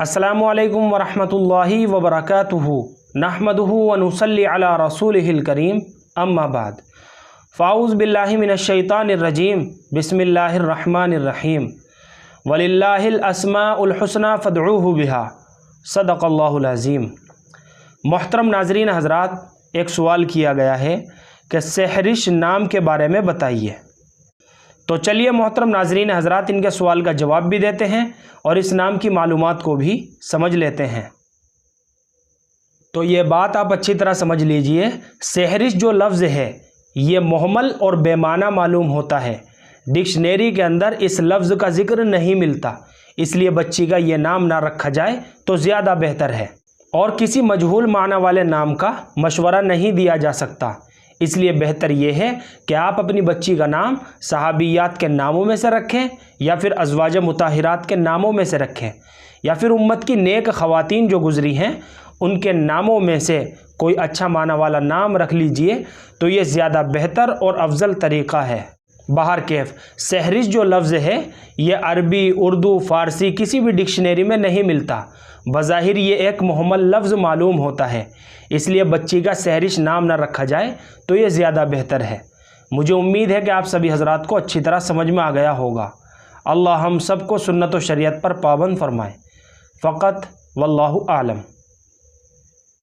अस्सलामु अलैकुम वरहमतुल्लाहि वबरकातुहू नहमदुहू व नुसल्ली अला रसूलिहिल करीम अम्मा बाद फ़ाऊज़ बिल्लाहि मिनश शैतानिर रजीम बिस्मिल्लाहिर रहमानिर रहीम वलिल्लाहिल अस्माउल हुस्ना फ़दऊहु बिहा सदक़ल्लाहुल अज़ीम। मोहतरम नाज़रीन हज़रात, एक सवाल किया गया है कि सहरिश नाम के बारे में बताइए। तो चलिए मोहतरम नाज़रीन हज़रात, इनके सवाल का जवाब भी देते हैं और इस नाम की मालूमात को भी समझ लेते हैं। तो ये बात आप अच्छी तरह समझ लीजिए, सहरिश जो लफ्ज़ है ये मुहम्मल और बेमाना मालूम होता है। डिक्शनरी के अंदर इस लफ्ज़ का ज़िक्र नहीं मिलता, इसलिए बच्ची का ये नाम ना रखा जाए तो ज़्यादा बेहतर है। और किसी मजहूल माना वाले नाम का मशवरा नहीं दिया जा सकता, इसलिए बेहतर ये है कि आप अपनी बच्ची का नाम सहाबियात के नामों में से रखें या फिर अज़वाज मुताहिरात के नामों में से रखें या फिर उम्मत की नेक ख़वातीन जो गुज़री हैं उनके नामों में से कोई अच्छा माना वाला नाम रख लीजिए, तो ये ज़्यादा बेहतर और अफजल तरीक़ा है। बाहर कैफ सहरिश जो लफ्ज़ है ये अरबी, उर्दू, फ़ारसी किसी भी डिक्शनरी में नहीं मिलता। बज़ाहिर ये एक मुहम्मल लफ्ज़ मालूम होता है, इसलिए बच्ची का सहरिश नाम ना रखा जाए तो ये ज़्यादा बेहतर है। मुझे उम्मीद है कि आप सभी हज़रात को अच्छी तरह समझ में आ गया होगा। अल्लाह हम सबको सुन्नत व शरीयत पर पाबंद फरमाए। फ़क़त वल्लाहु आलम।